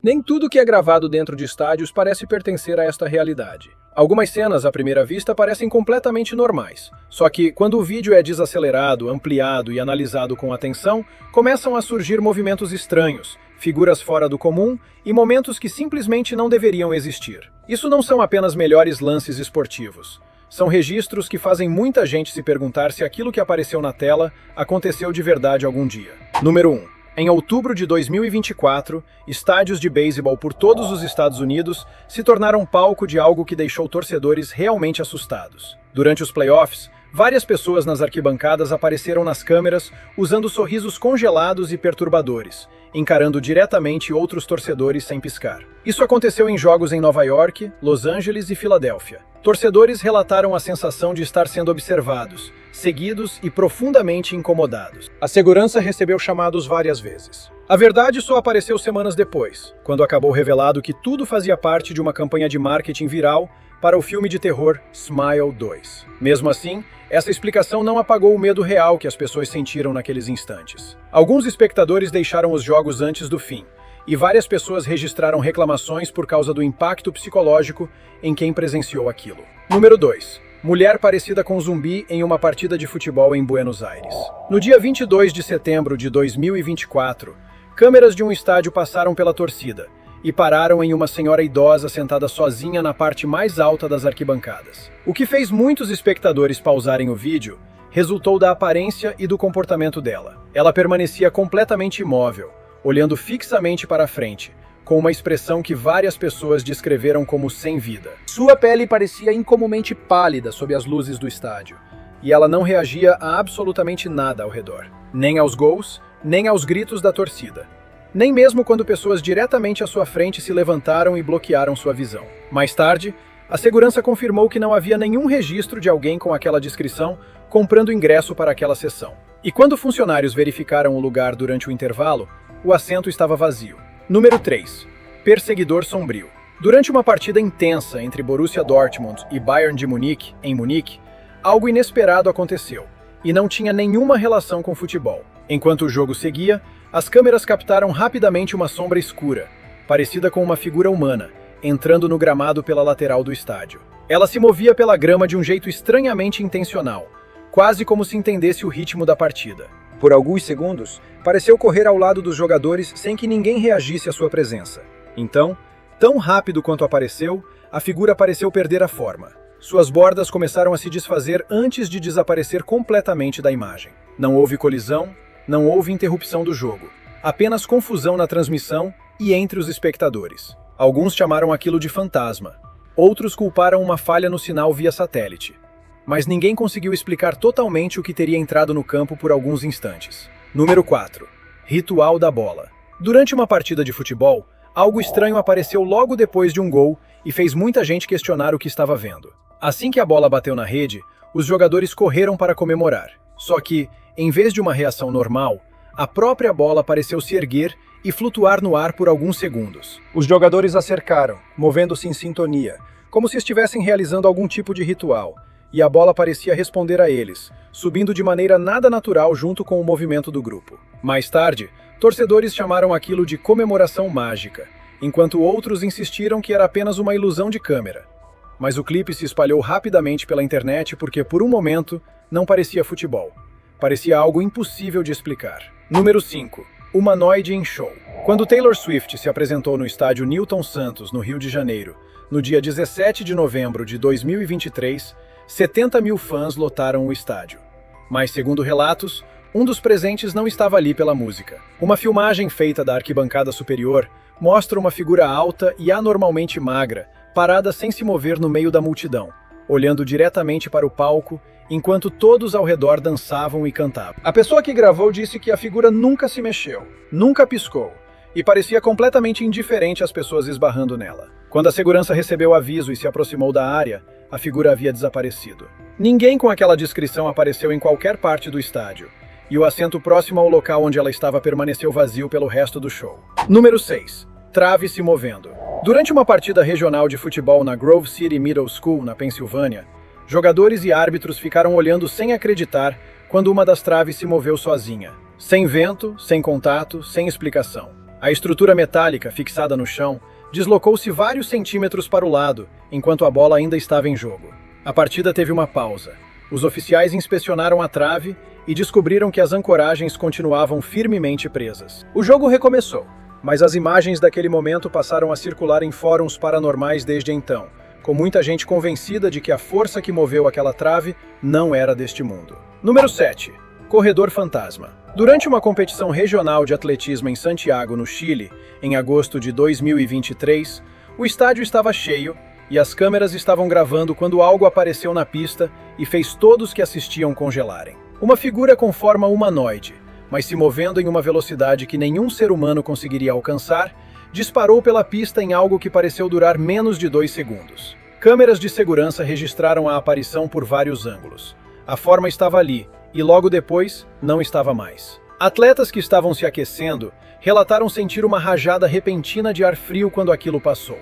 Nem tudo que é gravado dentro de estádios parece pertencer a esta realidade. Algumas cenas, à primeira vista, parecem completamente normais. Só que, quando o vídeo é desacelerado, ampliado e analisado com atenção, começam a surgir movimentos estranhos, figuras fora do comum e momentos que simplesmente não deveriam existir. Isso não são apenas melhores lances esportivos. São registros que fazem muita gente se perguntar se aquilo que apareceu na tela aconteceu de verdade algum dia. Número 1. Em outubro de 2024, estádios de beisebol por todos os Estados Unidos se tornaram palco de algo que deixou torcedores realmente assustados. Durante os playoffs, várias pessoas nas arquibancadas apareceram nas câmeras usando sorrisos congelados e perturbadores, encarando diretamente outros torcedores sem piscar. Isso aconteceu em jogos em Nova York, Los Angeles e Filadélfia. Torcedores relataram a sensação de estar sendo observados, seguidos e profundamente incomodados. A segurança recebeu chamados várias vezes. A verdade só apareceu semanas depois, quando acabou revelado que tudo fazia parte de uma campanha de marketing viral para o filme de terror Smile 2. Mesmo assim, essa explicação não apagou o medo real que as pessoas sentiram naqueles instantes. Alguns espectadores deixaram os jogos antes do fim, e várias pessoas registraram reclamações por causa do impacto psicológico em quem presenciou aquilo. Número 2. Mulher parecida com zumbi em uma partida de futebol em Buenos Aires. No dia 22 de setembro de 2024, câmeras de um estádio passaram pela torcida e pararam em uma senhora idosa sentada sozinha na parte mais alta das arquibancadas. O que fez muitos espectadores pausarem o vídeo resultou da aparência e do comportamento dela. Ela permanecia completamente imóvel, olhando fixamente para a frente, com uma expressão que várias pessoas descreveram como sem vida. Sua pele parecia incomumente pálida sob as luzes do estádio, e ela não reagia a absolutamente nada ao redor. Nem aos gols, nem aos gritos da torcida. Nem mesmo quando pessoas diretamente à sua frente se levantaram e bloquearam sua visão. Mais tarde, a segurança confirmou que não havia nenhum registro de alguém com aquela descrição comprando ingresso para aquela sessão. E quando funcionários verificaram o lugar durante o intervalo, o assento estava vazio. Número 3. Perseguidor sombrio. Durante uma partida intensa entre Borussia Dortmund e Bayern de Munique, em Munique, algo inesperado aconteceu, e não tinha nenhuma relação com futebol. Enquanto o jogo seguia, as câmeras captaram rapidamente uma sombra escura, parecida com uma figura humana, entrando no gramado pela lateral do estádio. Ela se movia pela grama de um jeito estranhamente intencional, quase como se entendesse o ritmo da partida. Por alguns segundos, pareceu correr ao lado dos jogadores sem que ninguém reagisse à sua presença. Então, tão rápido quanto apareceu, a figura pareceu perder a forma. Suas bordas começaram a se desfazer antes de desaparecer completamente da imagem. Não houve colisão, não houve interrupção do jogo. Apenas confusão na transmissão e entre os espectadores. Alguns chamaram aquilo de fantasma. Outros culparam uma falha no sinal via satélite. Mas ninguém conseguiu explicar totalmente o que teria entrado no campo por alguns instantes. Número 4. Ritual da bola. Durante uma partida de futebol, algo estranho apareceu logo depois de um gol e fez muita gente questionar o que estava vendo. Assim que a bola bateu na rede, os jogadores correram para comemorar. Só que, em vez de uma reação normal, a própria bola pareceu se erguer e flutuar no ar por alguns segundos. Os jogadores a cercaram, movendo-se em sintonia, como se estivessem realizando algum tipo de ritual, e a bola parecia responder a eles, subindo de maneira nada natural junto com o movimento do grupo. Mais tarde, torcedores chamaram aquilo de comemoração mágica, enquanto outros insistiram que era apenas uma ilusão de câmera. Mas o clipe se espalhou rapidamente pela internet porque, por um momento, não parecia futebol. Parecia algo impossível de explicar. Número 5. Humanoide em show. Quando Taylor Swift se apresentou no estádio Newton Santos, no Rio de Janeiro, no dia 17 de novembro de 2023, 70 mil fãs lotaram o estádio. Mas, segundo relatos, um dos presentes não estava ali pela música. Uma filmagem feita da arquibancada superior mostra uma figura alta e anormalmente magra, parada sem se mover no meio da multidão, olhando diretamente para o palco, enquanto todos ao redor dançavam e cantavam. A pessoa que gravou disse que a figura nunca se mexeu, nunca piscou, e parecia completamente indiferente às pessoas esbarrando nela. Quando a segurança recebeu o aviso e se aproximou da área, a figura havia desaparecido. Ninguém com aquela descrição apareceu em qualquer parte do estádio, e o assento próximo ao local onde ela estava permaneceu vazio pelo resto do show. Número 6. Trave se movendo. Durante uma partida regional de futebol na Grove City Middle School, na Pensilvânia, jogadores e árbitros ficaram olhando sem acreditar quando uma das traves se moveu sozinha. Sem vento, sem contato, sem explicação. A estrutura metálica, fixada no chão, deslocou-se vários centímetros para o lado, enquanto a bola ainda estava em jogo. A partida teve uma pausa. Os oficiais inspecionaram a trave e descobriram que as ancoragens continuavam firmemente presas. O jogo recomeçou, mas as imagens daquele momento passaram a circular em fóruns paranormais desde então, com muita gente convencida de que a força que moveu aquela trave não era deste mundo. Número 7. Corredor Fantasma. Durante uma competição regional de atletismo em Santiago, no Chile, em agosto de 2023, o estádio estava cheio e as câmeras estavam gravando quando algo apareceu na pista e fez todos que assistiam congelarem. Uma figura com forma humanoide, mas se movendo em uma velocidade que nenhum ser humano conseguiria alcançar, disparou pela pista em algo que pareceu durar menos de 2 segundos. Câmeras de segurança registraram a aparição por vários ângulos. A forma estava ali, e logo depois, não estava mais. Atletas que estavam se aquecendo relataram sentir uma rajada repentina de ar frio quando aquilo passou.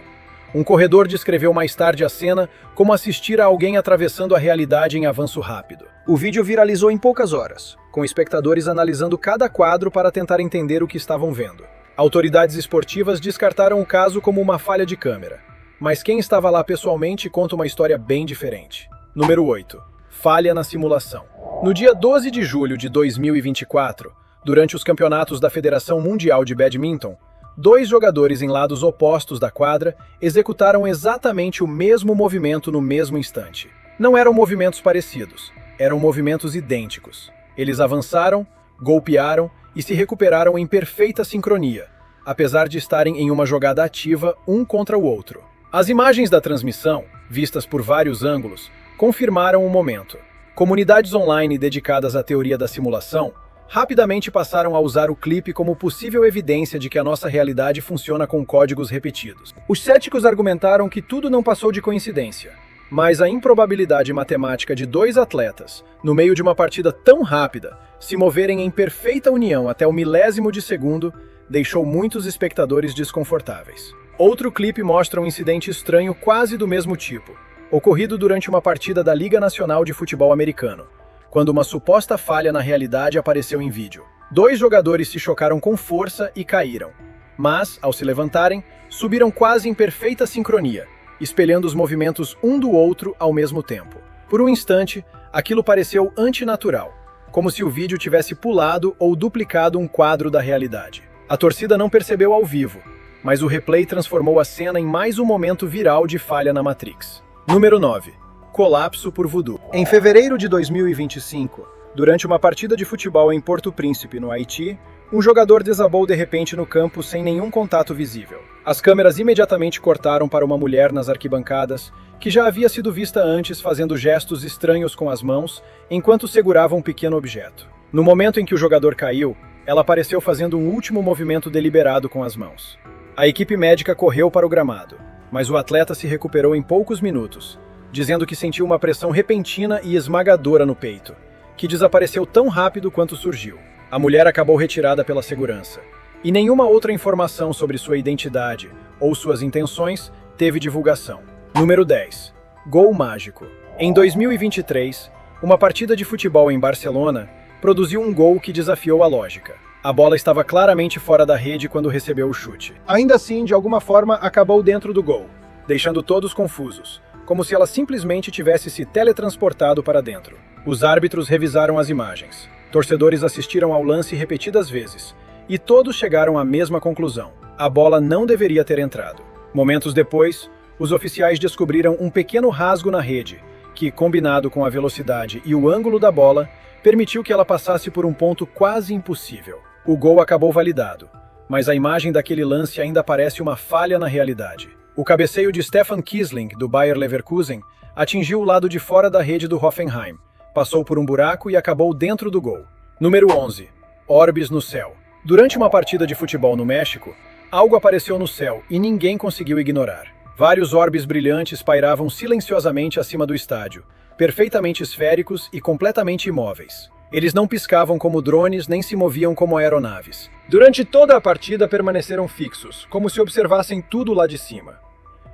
Um corredor descreveu mais tarde a cena como assistir a alguém atravessando a realidade em avanço rápido. O vídeo viralizou em poucas horas, com espectadores analisando cada quadro para tentar entender o que estavam vendo. Autoridades esportivas descartaram o caso como uma falha de câmera, mas quem estava lá pessoalmente conta uma história bem diferente. Número 8. Falha na simulação. No dia 12 de julho de 2024, durante os campeonatos da Federação Mundial de Badminton, 2 jogadores em lados opostos da quadra executaram exatamente o mesmo movimento no mesmo instante. Não eram movimentos parecidos, eram movimentos idênticos. Eles avançaram, golpearam e se recuperaram em perfeita sincronia, apesar de estarem em uma jogada ativa um contra o outro. As imagens da transmissão, vistas por vários ângulos, confirmaram o momento. Comunidades online dedicadas à teoria da simulação rapidamente passaram a usar o clipe como possível evidência de que a nossa realidade funciona com códigos repetidos. Os céticos argumentaram que tudo não passou de coincidência, mas a improbabilidade matemática de 2 atletas, no meio de uma partida tão rápida, se moverem em perfeita união até o milésimo de segundo, deixou muitos espectadores desconfortáveis. Outro clipe mostra um incidente estranho quase do mesmo tipo, ocorrido durante uma partida da Liga Nacional de Futebol Americano, quando uma suposta falha na realidade apareceu em vídeo. 2 jogadores se chocaram com força e caíram, mas, ao se levantarem, subiram quase em perfeita sincronia, espelhando os movimentos um do outro ao mesmo tempo. Por um instante, aquilo pareceu antinatural, como se o vídeo tivesse pulado ou duplicado um quadro da realidade. A torcida não percebeu ao vivo, mas o replay transformou a cena em mais um momento viral de falha na Matrix. Número 9. Colapso por voodoo. Em fevereiro de 2025, durante uma partida de futebol em Porto Príncipe, no Haiti, um jogador desabou de repente no campo sem nenhum contato visível. As câmeras imediatamente cortaram para uma mulher nas arquibancadas, que já havia sido vista antes fazendo gestos estranhos com as mãos, enquanto segurava um pequeno objeto. No momento em que o jogador caiu, ela apareceu fazendo um último movimento deliberado com as mãos. A equipe médica correu para o gramado, mas o atleta se recuperou em poucos minutos, dizendo que sentiu uma pressão repentina e esmagadora no peito, que desapareceu tão rápido quanto surgiu. A mulher acabou retirada pela segurança, e nenhuma outra informação sobre sua identidade ou suas intenções teve divulgação. Número 10. Gol mágico. Em 2023, uma partida de futebol em Barcelona produziu um gol que desafiou a lógica. A bola estava claramente fora da rede quando recebeu o chute. Ainda assim, de alguma forma, acabou dentro do gol, deixando todos confusos, como se ela simplesmente tivesse se teletransportado para dentro. Os árbitros revisaram as imagens. Torcedores assistiram ao lance repetidas vezes, e todos chegaram à mesma conclusão: a bola não deveria ter entrado. Momentos depois, os oficiais descobriram um pequeno rasgo na rede, que, combinado com a velocidade e o ângulo da bola, permitiu que ela passasse por um ponto quase impossível. O gol acabou validado, mas a imagem daquele lance ainda parece uma falha na realidade. O cabeceio de Stefan Kiesling, do Bayer Leverkusen, atingiu o lado de fora da rede do Hoffenheim, passou por um buraco e acabou dentro do gol. Número 11. Orbes no céu. Durante uma partida de futebol no México, algo apareceu no céu e ninguém conseguiu ignorar. Vários orbes brilhantes pairavam silenciosamente acima do estádio, perfeitamente esféricos e completamente imóveis. Eles não piscavam como drones nem se moviam como aeronaves. Durante toda a partida permaneceram fixos, como se observassem tudo lá de cima.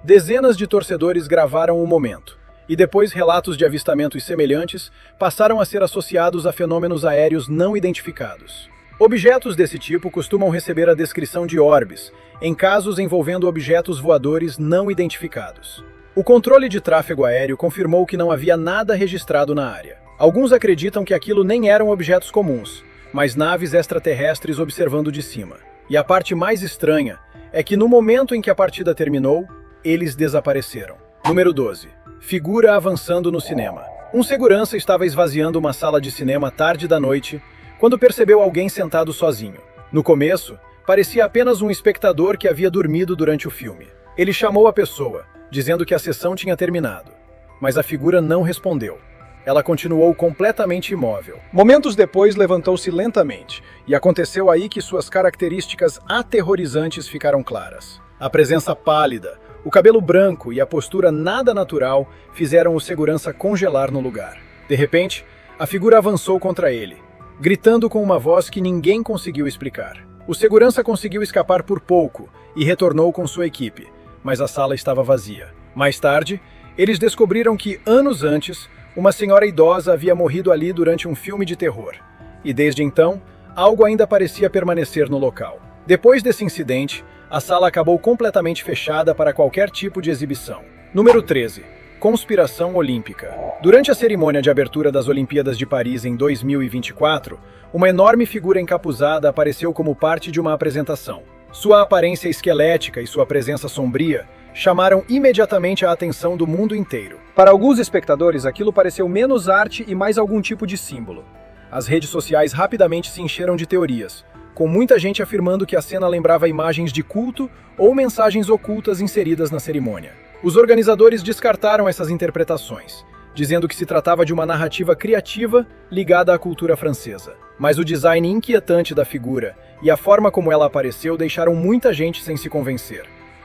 Dezenas de torcedores gravaram o momento, e depois relatos de avistamentos semelhantes passaram a ser associados a fenômenos aéreos não identificados. Objetos desse tipo costumam receber a descrição de orbes, em casos envolvendo objetos voadores não identificados. O controle de tráfego aéreo confirmou que não havia nada registrado na área. Alguns acreditam que aquilo nem eram objetos comuns, mas naves extraterrestres observando de cima. E a parte mais estranha é que no momento em que a partida terminou, eles desapareceram. Número 12. Figura avançando no cinema. Um segurança estava esvaziando uma sala de cinema tarde da noite, quando percebeu alguém sentado sozinho. No começo, parecia apenas um espectador que havia dormido durante o filme. Ele chamou a pessoa, dizendo que a sessão tinha terminado, mas a figura não respondeu. Ela continuou completamente imóvel. Momentos depois, levantou-se lentamente, e aconteceu aí que suas características aterrorizantes ficaram claras. A presença pálida, o cabelo branco e a postura nada natural fizeram o segurança congelar no lugar. De repente, a figura avançou contra ele, gritando com uma voz que ninguém conseguiu explicar. O segurança conseguiu escapar por pouco e retornou com sua equipe, mas a sala estava vazia. Mais tarde, eles descobriram que, anos antes, uma senhora idosa havia morrido ali durante um filme de terror. E desde então, algo ainda parecia permanecer no local. Depois desse incidente, a sala acabou completamente fechada para qualquer tipo de exibição. Número 13. Conspiração Olímpica. Durante a cerimônia de abertura das Olimpíadas de Paris em 2024, uma enorme figura encapuzada apareceu como parte de uma apresentação. Sua aparência esquelética e sua presença sombria chamaram imediatamente a atenção do mundo inteiro. Para alguns espectadores, aquilo pareceu menos arte e mais algum tipo de símbolo. As redes sociais rapidamente se encheram de teorias, com muita gente afirmando que a cena lembrava imagens de culto ou mensagens ocultas inseridas na cerimônia. Os organizadores descartaram essas interpretações, dizendo que se tratava de uma narrativa criativa ligada à cultura francesa. Mas o design inquietante da figura e a forma como ela apareceu deixaram muita gente sem se convencer,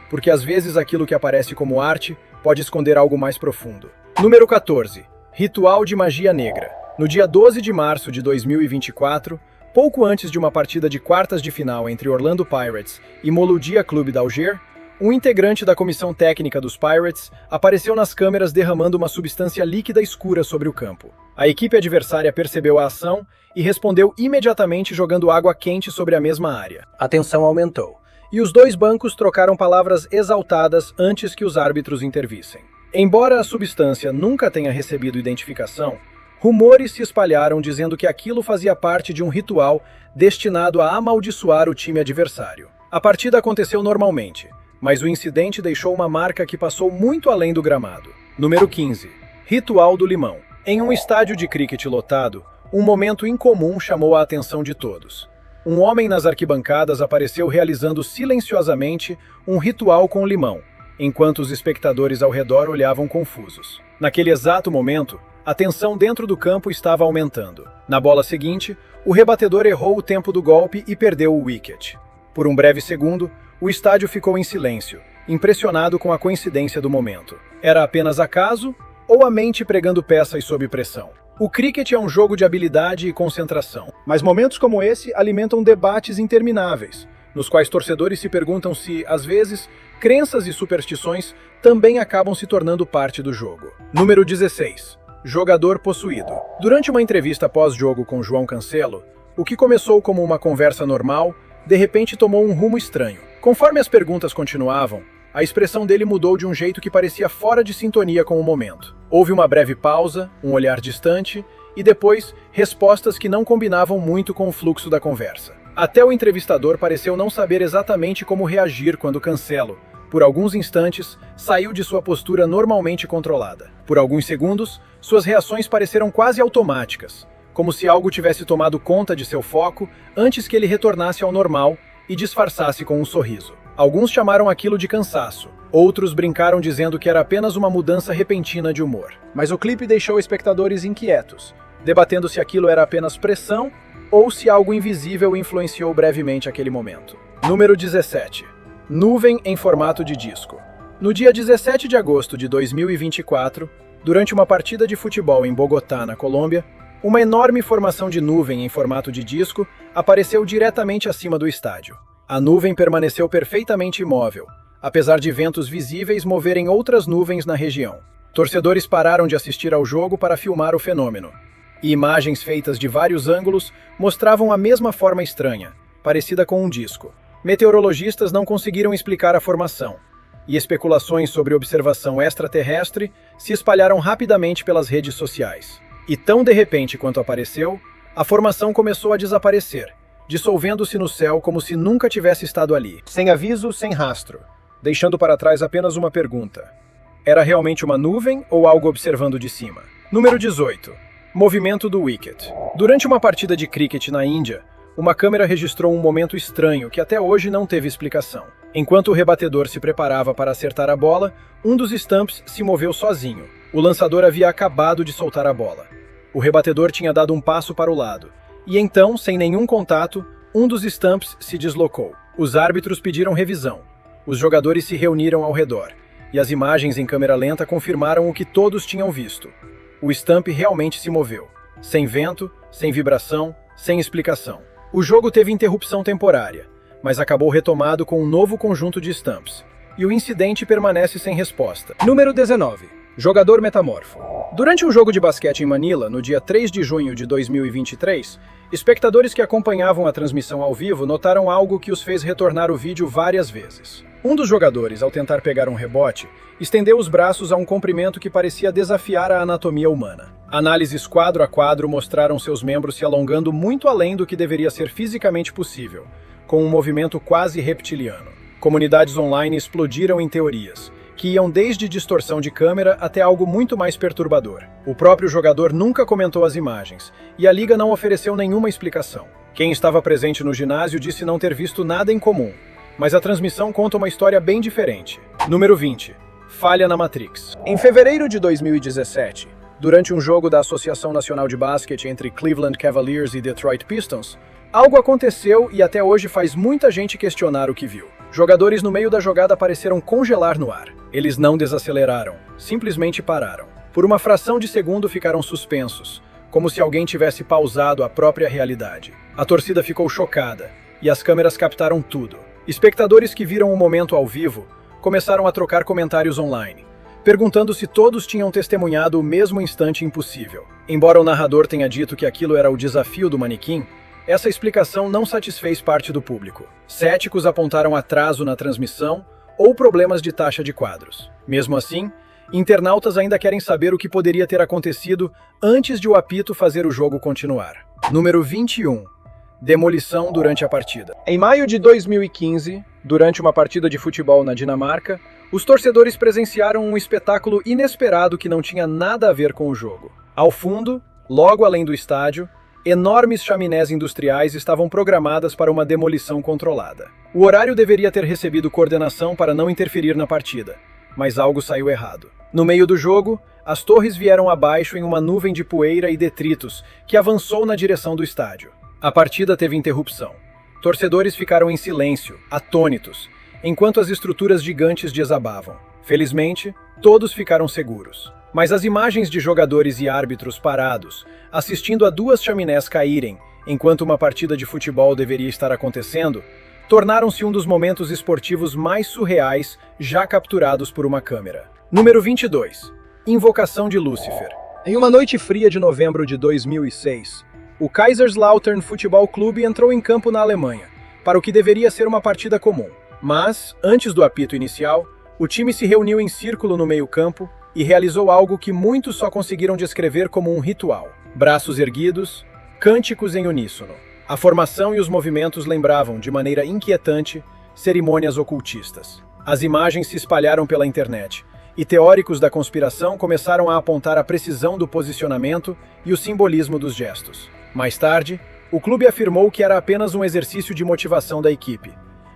porque às vezes aquilo que aparece como arte pode esconder algo mais profundo. Número 14. Ritual de magia negra. No dia 12 de março de 2024, pouco antes de uma partida de quartas de final entre Orlando Pirates e Mouloudia Clube d'Alger, um integrante da comissão técnica dos Pirates apareceu nas câmeras derramando uma substância líquida escura sobre o campo. A equipe adversária percebeu a ação e respondeu imediatamente jogando água quente sobre a mesma área. A tensão aumentou, e os dois bancos trocaram palavras exaltadas antes que os árbitros intervissem. Embora a substância nunca tenha recebido identificação, rumores se espalharam dizendo que aquilo fazia parte de um ritual destinado a amaldiçoar o time adversário. A partida aconteceu normalmente, mas o incidente deixou uma marca que passou muito além do gramado. Número 15. Ritual do limão. Em um estádio de cricket lotado, um momento incomum chamou a atenção de todos. Um homem nas arquibancadas apareceu realizando silenciosamente um ritual com limão, enquanto os espectadores ao redor olhavam confusos. Naquele exato momento, a tensão dentro do campo estava aumentando. Na bola seguinte, o rebatedor errou o tempo do golpe e perdeu o wicket. Por um breve segundo, o estádio ficou em silêncio, impressionado com a coincidência do momento. Era apenas acaso ou a mente pregando peças sob pressão? O cricket é um jogo de habilidade e concentração, mas momentos como esse alimentam debates intermináveis, nos quais torcedores se perguntam se, às vezes, crenças e superstições também acabam se tornando parte do jogo. Número 16. Jogador possuído. Durante uma entrevista pós-jogo com João Cancelo, o que começou como uma conversa normal, de repente tomou um rumo estranho. Conforme as perguntas continuavam, a expressão dele mudou de um jeito que parecia fora de sintonia com o momento. Houve uma breve pausa, um olhar distante e depois respostas que não combinavam muito com o fluxo da conversa. Até o entrevistador pareceu não saber exatamente como reagir quando Cancelo, por alguns instantes, saiu de sua postura normalmente controlada. Por alguns segundos, suas reações pareceram quase automáticas, como se algo tivesse tomado conta de seu foco antes que ele retornasse ao normal e disfarçasse com um sorriso. Alguns chamaram aquilo de cansaço, outros brincaram dizendo que era apenas uma mudança repentina de humor. Mas o clipe deixou espectadores inquietos, debatendo se aquilo era apenas pressão ou se algo invisível influenciou brevemente aquele momento. Número 17. Nuvem em formato de disco. No dia 17 de agosto de 2024, durante uma partida de futebol em Bogotá, na Colômbia, uma enorme formação de nuvem em formato de disco apareceu diretamente acima do estádio. A nuvem permaneceu perfeitamente imóvel, apesar de ventos visíveis moverem outras nuvens na região. Torcedores pararam de assistir ao jogo para filmar o fenômeno. e imagens feitas de vários ângulos mostravam a mesma forma estranha, parecida com um disco. Meteorologistas não conseguiram explicar a formação, e especulações sobre observação extraterrestre se espalharam rapidamente pelas redes sociais. E tão de repente quanto apareceu, a formação começou a desaparecer, dissolvendo-se no céu como se nunca tivesse estado ali, sem aviso, sem rastro, deixando para trás apenas uma pergunta. Era realmente uma nuvem ou algo observando de cima? Número 18. Movimento do wicket. Durante uma partida de cricket na Índia, uma câmera registrou um momento estranho que até hoje não teve explicação. Enquanto o rebatedor se preparava para acertar a bola, um dos stumps se moveu sozinho. O lançador havia acabado de soltar a bola. O rebatedor tinha dado um passo para o lado. E então, sem nenhum contato, um dos stumps se deslocou. Os árbitros pediram revisão. Os jogadores se reuniram ao redor. E as imagens em câmera lenta confirmaram o que todos tinham visto. O stump realmente se moveu. Sem vento, sem vibração, sem explicação. O jogo teve interrupção temporária, mas acabou retomado com um novo conjunto de stumps. E o incidente permanece sem resposta. Número 19. Jogador metamorfo. Durante um jogo de basquete em Manila, no dia 3 de junho de 2023, espectadores que acompanhavam a transmissão ao vivo notaram algo que os fez retornar o vídeo várias vezes. Um dos jogadores, ao tentar pegar um rebote, estendeu os braços a um comprimento que parecia desafiar a anatomia humana. Análises quadro a quadro mostraram seus membros se alongando muito além do que deveria ser fisicamente possível, com um movimento quase reptiliano. Comunidades online explodiram em teorias, que iam desde distorção de câmera até algo muito mais perturbador. O próprio jogador nunca comentou as imagens, e a liga não ofereceu nenhuma explicação. Quem estava presente no ginásio disse não ter visto nada em comum, mas a transmissão conta uma história bem diferente. Número 20. Falha na Matrix. Em fevereiro de 2017, durante um jogo da Associação Nacional de Basquete entre Cleveland Cavaliers e Detroit Pistons, algo aconteceu e até hoje faz muita gente questionar o que viu. Jogadores no meio da jogada pareceram congelar no ar. Eles não desaceleraram, simplesmente pararam. Por uma fração de segundo ficaram suspensos, como se alguém tivesse pausado a própria realidade. A torcida ficou chocada, e as câmeras captaram tudo. Espectadores que viram o momento ao vivo começaram a trocar comentários online, perguntando se todos tinham testemunhado o mesmo instante impossível. Embora o narrador tenha dito que aquilo era o desafio do manequim, essa explicação não satisfez parte do público. Céticos apontaram atraso na transmissão ou problemas de taxa de quadros. Mesmo assim, internautas ainda querem saber o que poderia ter acontecido antes de o apito fazer o jogo continuar. Número 21. Demolição durante a partida. Em maio de 2015, durante uma partida de futebol na Dinamarca, os torcedores presenciaram um espetáculo inesperado que não tinha nada a ver com o jogo. Ao fundo, logo além do estádio, enormes chaminés industriais estavam programadas para uma demolição controlada. O horário deveria ter recebido coordenação para não interferir na partida, mas algo saiu errado. No meio do jogo, as torres vieram abaixo em uma nuvem de poeira e detritos que avançou na direção do estádio. A partida teve interrupção. Torcedores ficaram em silêncio, atônitos, enquanto as estruturas gigantes desabavam. Felizmente, todos ficaram seguros. Mas as imagens de jogadores e árbitros parados, assistindo a duas chaminés caírem, enquanto uma partida de futebol deveria estar acontecendo, tornaram-se um dos momentos esportivos mais surreais já capturados por uma câmera. Número 22. Invocação de Lúcifer. Em uma noite fria de novembro de 2006, o Kaiserslautern Futebol Clube entrou em campo na Alemanha, para o que deveria ser uma partida comum. Mas, antes do apito inicial, o time se reuniu em círculo no meio-campo e realizou algo que muitos só conseguiram descrever como um ritual. Braços erguidos, cânticos em uníssono. A formação e os movimentos lembravam, de maneira inquietante, cerimônias ocultistas. As imagens se espalharam pela internet, e teóricos da conspiração começaram a apontar a precisão do posicionamento e o simbolismo dos gestos. Mais tarde, o clube afirmou que era apenas um exercício de motivação da equipe,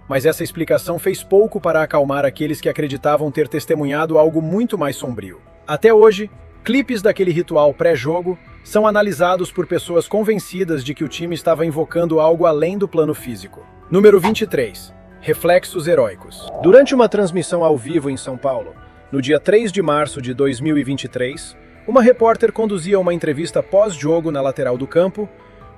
mas essa explicação fez pouco para acalmar aqueles que acreditavam ter testemunhado algo muito mais sombrio. Até hoje, clipes daquele ritual pré-jogo são analisados por pessoas convencidas de que o time estava invocando algo além do plano físico. Número 23. Reflexos heróicos. Durante uma transmissão ao vivo em São Paulo, no dia 3 de março de 2023, uma repórter conduzia uma entrevista pós-jogo na lateral do campo,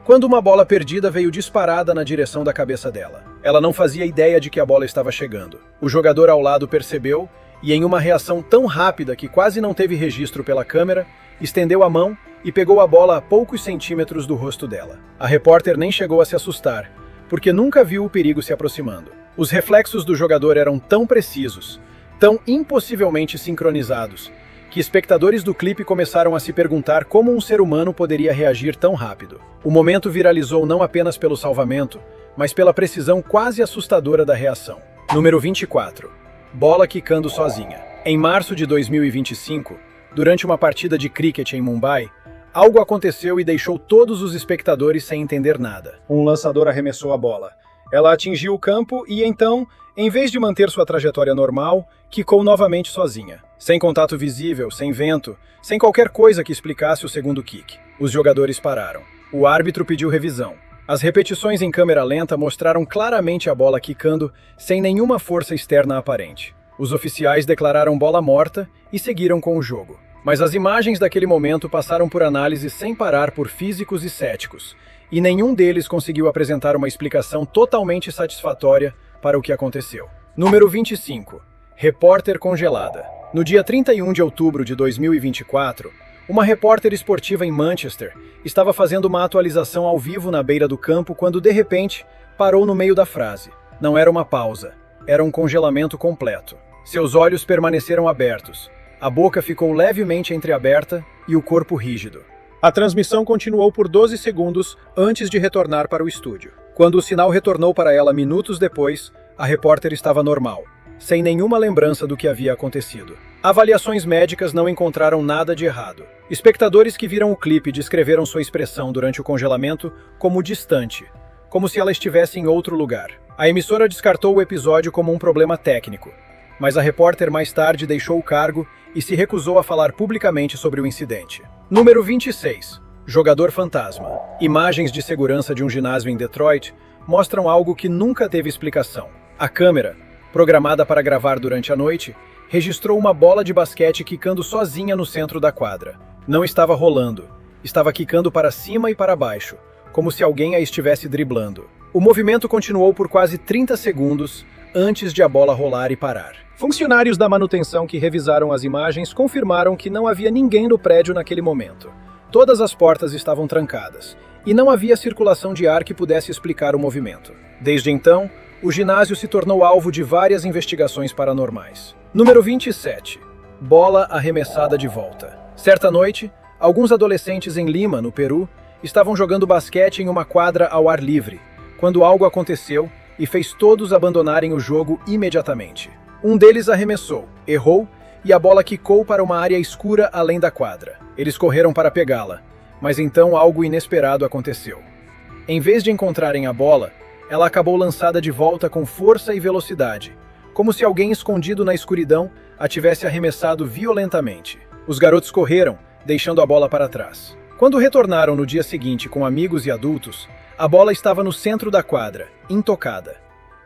quando uma bola perdida veio disparada na direção da cabeça dela. Ela não fazia ideia de que a bola estava chegando. O jogador ao lado percebeu e, em uma reação tão rápida que quase não teve registro pela câmera, estendeu a mão e pegou a bola a poucos centímetros do rosto dela. A repórter nem chegou a se assustar, porque nunca viu o perigo se aproximando. Os reflexos do jogador eram tão precisos, tão impossivelmente sincronizados, que espectadores do clipe começaram a se perguntar como um ser humano poderia reagir tão rápido. O momento viralizou não apenas pelo salvamento, mas pela precisão quase assustadora da reação. Número 24. Bola quicando sozinha. Em março de 2025, durante uma partida de cricket em Mumbai, algo aconteceu e deixou todos os espectadores sem entender nada. Um lançador arremessou a bola. Ela atingiu o campo e então, em vez de manter sua trajetória normal, quicou novamente sozinha. Sem contato visível, sem vento, sem qualquer coisa que explicasse o segundo kick. Os jogadores pararam. O árbitro pediu revisão. As repetições em câmera lenta mostraram claramente a bola quicando sem nenhuma força externa aparente. Os oficiais declararam bola morta e seguiram com o jogo. Mas as imagens daquele momento passaram por análise sem parar por físicos e céticos, e nenhum deles conseguiu apresentar uma explicação totalmente satisfatória para o que aconteceu. Número 25. Repórter congelada. No dia 31 de outubro de 2024, uma repórter esportiva em Manchester estava fazendo uma atualização ao vivo na beira do campo quando, de repente, parou no meio da frase. Não era uma pausa, era um congelamento completo. Seus olhos permaneceram abertos, a boca ficou levemente entreaberta e o corpo rígido. A transmissão continuou por 12 segundos antes de retornar para o estúdio. Quando o sinal retornou para ela minutos depois, a repórter estava normal, sem nenhuma lembrança do que havia acontecido. Avaliações médicas não encontraram nada de errado. Espectadores que viram o clipe descreveram sua expressão durante o congelamento como distante, como se ela estivesse em outro lugar. A emissora descartou o episódio como um problema técnico, mas a repórter mais tarde deixou o cargo e se recusou a falar publicamente sobre o incidente. Número 26. Jogador fantasma. Imagens de segurança de um ginásio em Detroit mostram algo que nunca teve explicação. A câmera, programada para gravar durante a noite, registrou uma bola de basquete quicando sozinha no centro da quadra. Não estava rolando, estava quicando para cima e para baixo, como se alguém a estivesse driblando. O movimento continuou por quase 30 segundos antes de a bola rolar e parar. Funcionários da manutenção que revisaram as imagens confirmaram que não havia ninguém no prédio naquele momento. Todas as portas estavam trancadas, e não havia circulação de ar que pudesse explicar o movimento. Desde então, o ginásio se tornou alvo de várias investigações paranormais. Número 27. Bola arremessada de volta. Certa noite, alguns adolescentes em Lima, no Peru, estavam jogando basquete em uma quadra ao ar livre, quando algo aconteceu e fez todos abandonarem o jogo imediatamente. Um deles arremessou, errou, e a bola quicou para uma área escura além da quadra. Eles correram para pegá-la, mas então algo inesperado aconteceu. Em vez de encontrarem a bola, ela acabou lançada de volta com força e velocidade, como se alguém escondido na escuridão a tivesse arremessado violentamente. Os garotos correram, deixando a bola para trás. Quando retornaram no dia seguinte com amigos e adultos, a bola estava no centro da quadra, intocada.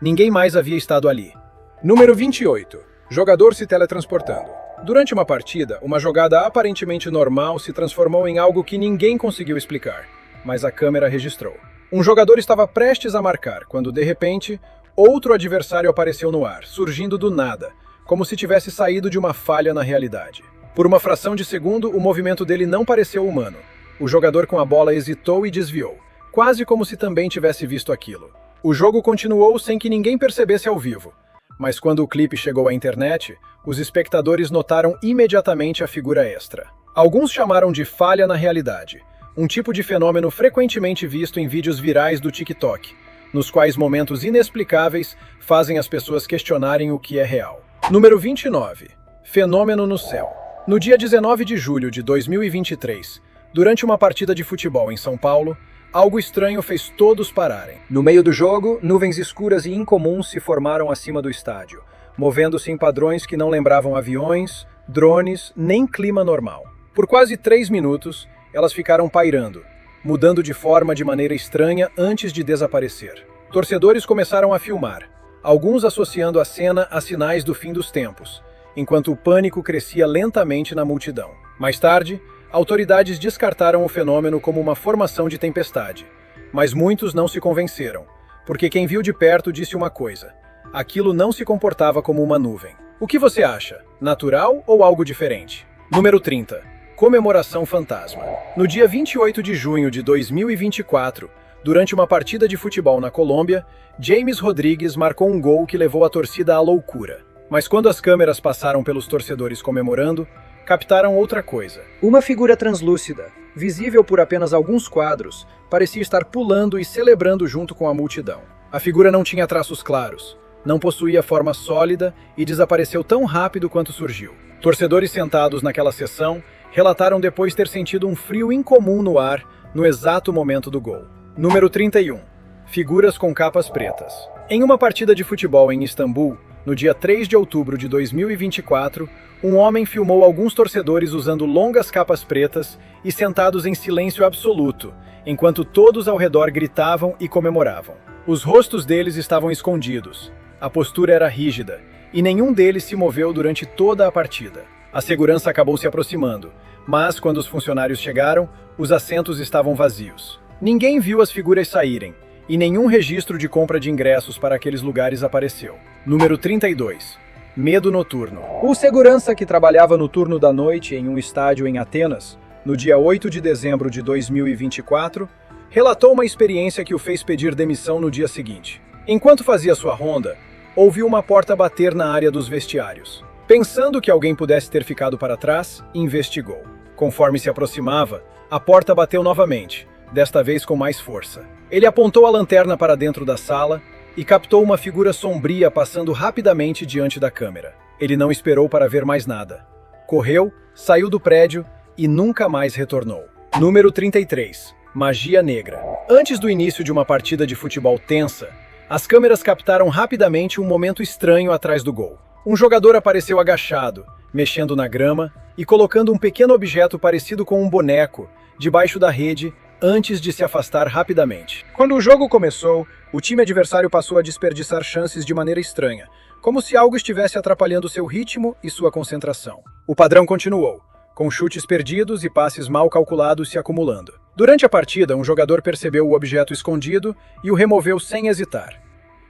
Ninguém mais havia estado ali. Número 28. Jogador se teletransportando. Durante uma partida, uma jogada aparentemente normal se transformou em algo que ninguém conseguiu explicar, mas a câmera registrou. Um jogador estava prestes a marcar, quando, de repente, outro adversário apareceu no ar, surgindo do nada, como se tivesse saído de uma falha na realidade. Por uma fração de segundo, o movimento dele não pareceu humano. O jogador com a bola hesitou e desviou, quase como se também tivesse visto aquilo. O jogo continuou sem que ninguém percebesse ao vivo. Mas quando o clipe chegou à internet, os espectadores notaram imediatamente a figura extra. Alguns chamaram de falha na realidade, um tipo de fenômeno frequentemente visto em vídeos virais do TikTok, nos quais momentos inexplicáveis fazem as pessoas questionarem o que é real. Número 29. Fenômeno no céu. No dia 19 de julho de 2023, durante uma partida de futebol em São Paulo, algo estranho fez todos pararem. No meio do jogo, nuvens escuras e incomuns se formaram acima do estádio, movendo-se em padrões que não lembravam aviões, drones, nem clima normal. Por quase 3 minutos, elas ficaram pairando, mudando de forma de maneira estranha antes de desaparecer. Torcedores começaram a filmar, alguns associando a cena a sinais do fim dos tempos, enquanto o pânico crescia lentamente na multidão. Mais tarde, autoridades descartaram o fenômeno como uma formação de tempestade, mas muitos não se convenceram, porque quem viu de perto disse uma coisa: aquilo não se comportava como uma nuvem. O que você acha? Natural ou algo diferente? Número 30. Comemoração fantasma. No dia 28 de junho de 2024, durante uma partida de futebol na Colômbia, James Rodrigues marcou um gol que levou a torcida à loucura. Mas quando as câmeras passaram pelos torcedores comemorando, captaram outra coisa. Uma figura translúcida, visível por apenas alguns quadros, parecia estar pulando e celebrando junto com a multidão. A figura não tinha traços claros, não possuía forma sólida e desapareceu tão rápido quanto surgiu. Torcedores sentados naquela sessão relataram depois ter sentido um frio incomum no ar no exato momento do gol. Número 31. Figuras com capas pretas. Em uma partida de futebol em Istambul, no dia 3 de outubro de 2024, um homem filmou alguns torcedores usando longas capas pretas e sentados em silêncio absoluto, enquanto todos ao redor gritavam e comemoravam. Os rostos deles estavam escondidos, a postura era rígida, e nenhum deles se moveu durante toda a partida. A segurança acabou se aproximando, mas quando os funcionários chegaram, os assentos estavam vazios. Ninguém viu as figuras saírem, e nenhum registro de compra de ingressos para aqueles lugares apareceu. Número 32. Medo noturno. O segurança que trabalhava no turno da noite em um estádio em Atenas, no dia 8 de dezembro de 2024, relatou uma experiência que o fez pedir demissão no dia seguinte. Enquanto fazia sua ronda, ouviu uma porta bater na área dos vestiários. Pensando que alguém pudesse ter ficado para trás, investigou. Conforme se aproximava, a porta bateu novamente, desta vez com mais força. Ele apontou a lanterna para dentro da sala e captou uma figura sombria passando rapidamente diante da câmera. Ele não esperou para ver mais nada. Correu, saiu do prédio e nunca mais retornou. Número 33. Magia negra. Antes do início de uma partida de futebol tensa, as câmeras captaram rapidamente um momento estranho atrás do gol. Um jogador apareceu agachado, mexendo na grama e colocando um pequeno objeto parecido com um boneco debaixo da rede antes de se afastar rapidamente. Quando o jogo começou, o time adversário passou a desperdiçar chances de maneira estranha, como se algo estivesse atrapalhando seu ritmo e sua concentração. O padrão continuou, com chutes perdidos e passes mal calculados se acumulando. Durante a partida, um jogador percebeu o objeto escondido e o removeu sem hesitar.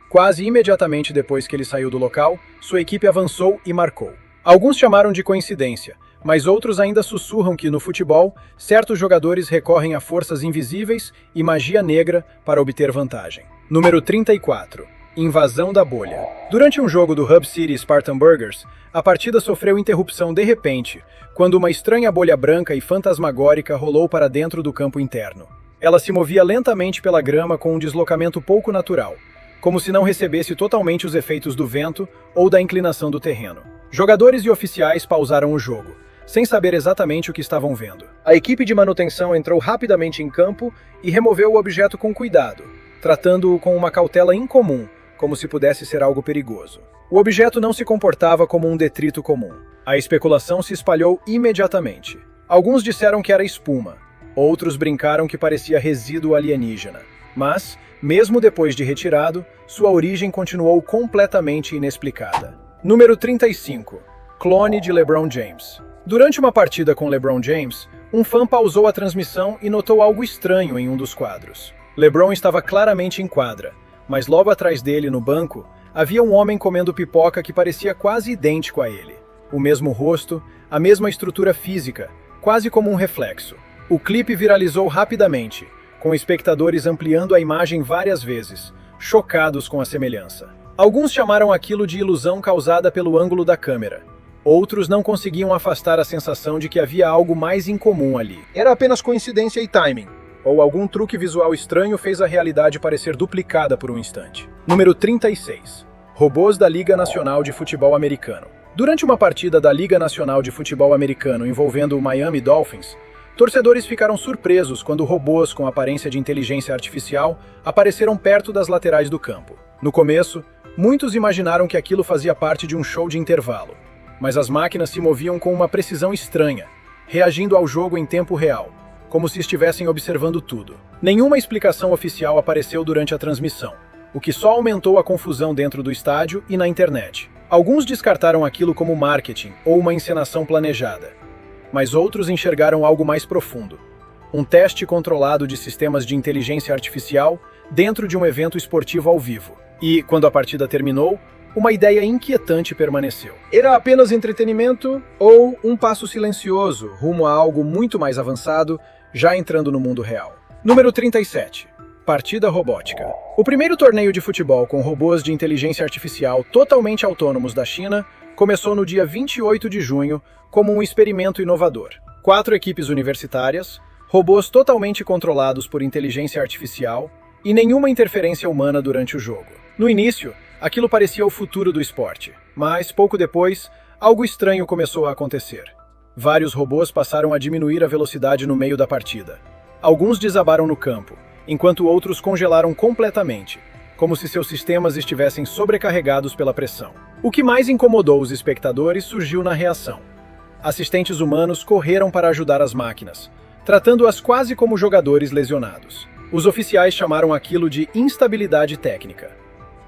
Quase imediatamente depois que ele saiu do local, sua equipe avançou e marcou. Alguns chamaram de coincidência, mas outros ainda sussurram que, no futebol, certos jogadores recorrem a forças invisíveis e magia negra para obter vantagem. Número 34. Invasão da bolha. Durante um jogo do Hub City Spartan Burgers, a partida sofreu interrupção de repente, quando uma estranha bolha branca e fantasmagórica rolou para dentro do campo interno. Ela se movia lentamente pela grama com um deslocamento pouco natural, como se não recebesse totalmente os efeitos do vento ou da inclinação do terreno. Jogadores e oficiais pausaram o jogo, sem saber exatamente o que estavam vendo. A equipe de manutenção entrou rapidamente em campo e removeu o objeto com cuidado, tratando-o com uma cautela incomum, como se pudesse ser algo perigoso. O objeto não se comportava como um detrito comum. A especulação se espalhou imediatamente. Alguns disseram que era espuma, outros brincaram que parecia resíduo alienígena. Mas, mesmo depois de retirado, sua origem continuou completamente inexplicada. Número 35. Clone de LeBron James. Durante uma partida com LeBron James, um fã pausou a transmissão e notou algo estranho em um dos quadros. LeBron estava claramente em quadra, mas logo atrás dele, no banco, havia um homem comendo pipoca que parecia quase idêntico a ele. O mesmo rosto, a mesma estrutura física, quase como um reflexo. O clipe viralizou rapidamente, com espectadores ampliando a imagem várias vezes, chocados com a semelhança. Alguns chamaram aquilo de ilusão causada pelo ângulo da câmera. Outros não conseguiam afastar a sensação de que havia algo mais incomum ali. Era apenas coincidência e timing, ou algum truque visual estranho fez a realidade parecer duplicada por um instante. Número 36. Robôs da Liga Nacional de Futebol Americano. Durante uma partida da Liga Nacional de Futebol Americano envolvendo o Miami Dolphins, torcedores ficaram surpresos quando robôs com aparência de inteligência artificial apareceram perto das laterais do campo. No começo, muitos imaginaram que aquilo fazia parte de um show de intervalo, mas as máquinas se moviam com uma precisão estranha, reagindo ao jogo em tempo real, como se estivessem observando tudo. Nenhuma explicação oficial apareceu durante a transmissão, o que só aumentou a confusão dentro do estádio e na internet. Alguns descartaram aquilo como marketing ou uma encenação planejada, mas outros enxergaram algo mais profundo. Um teste controlado de sistemas de inteligência artificial dentro de um evento esportivo ao vivo. E, quando a partida terminou, uma ideia inquietante permaneceu. Era apenas entretenimento ou um passo silencioso rumo a algo muito mais avançado, já entrando no mundo real? Número 37. Partida robótica. O primeiro torneio de futebol com robôs de inteligência artificial totalmente autônomos da China começou no dia 28 de junho como um experimento inovador. 4 equipes universitárias, robôs totalmente controlados por inteligência artificial e nenhuma interferência humana durante o jogo. No início, aquilo parecia o futuro do esporte, mas pouco depois, algo estranho começou a acontecer. Vários robôs passaram a diminuir a velocidade no meio da partida. Alguns desabaram no campo, enquanto outros congelaram completamente, como se seus sistemas estivessem sobrecarregados pela pressão. O que mais incomodou os espectadores surgiu na reação. Assistentes humanos correram para ajudar as máquinas, tratando-as quase como jogadores lesionados. Os oficiais chamaram aquilo de instabilidade técnica.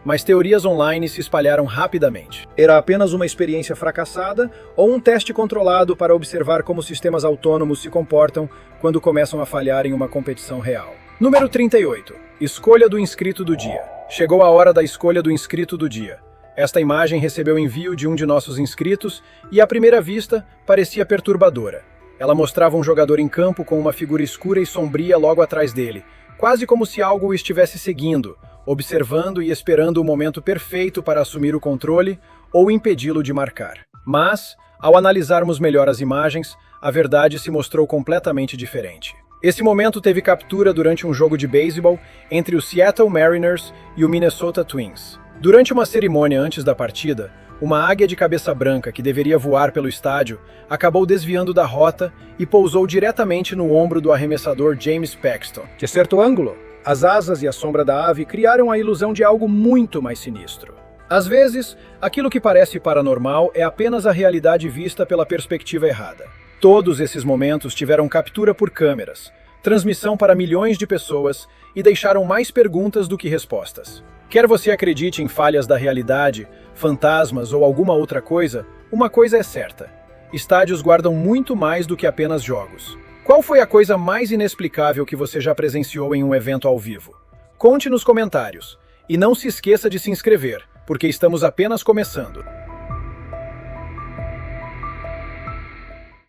Mas teorias online se espalharam rapidamente. Era apenas uma experiência fracassada ou um teste controlado para observar como sistemas autônomos se comportam quando começam a falhar em uma competição real? Número 38. Escolha do inscrito do dia. Chegou a hora da escolha do inscrito do dia. Esta imagem recebeu envio de um de nossos inscritos e, à primeira vista, parecia perturbadora. Ela mostrava um jogador em campo com uma figura escura e sombria logo atrás dele, quase como se algo o estivesse seguindo, observando e esperando o momento perfeito para assumir o controle ou impedi-lo de marcar. Mas, ao analisarmos melhor as imagens, a verdade se mostrou completamente diferente. Esse momento teve captura durante um jogo de beisebol entre o Seattle Mariners e o Minnesota Twins. Durante uma cerimônia antes da partida, uma águia de cabeça branca que deveria voar pelo estádio acabou desviando da rota e pousou diretamente no ombro do arremessador James Paxton. De certo ângulo, as asas e a sombra da ave criaram a ilusão de algo muito mais sinistro. Às vezes, aquilo que parece paranormal é apenas a realidade vista pela perspectiva errada. Todos esses momentos tiveram captura por câmeras, transmissão para milhões de pessoas e deixaram mais perguntas do que respostas. Quer você acredite em falhas da realidade, fantasmas ou alguma outra coisa, uma coisa é certa: estádios guardam muito mais do que apenas jogos. Qual foi a coisa mais inexplicável que você já presenciou em um evento ao vivo? Conte nos comentários. E não se esqueça de se inscrever, porque estamos apenas começando.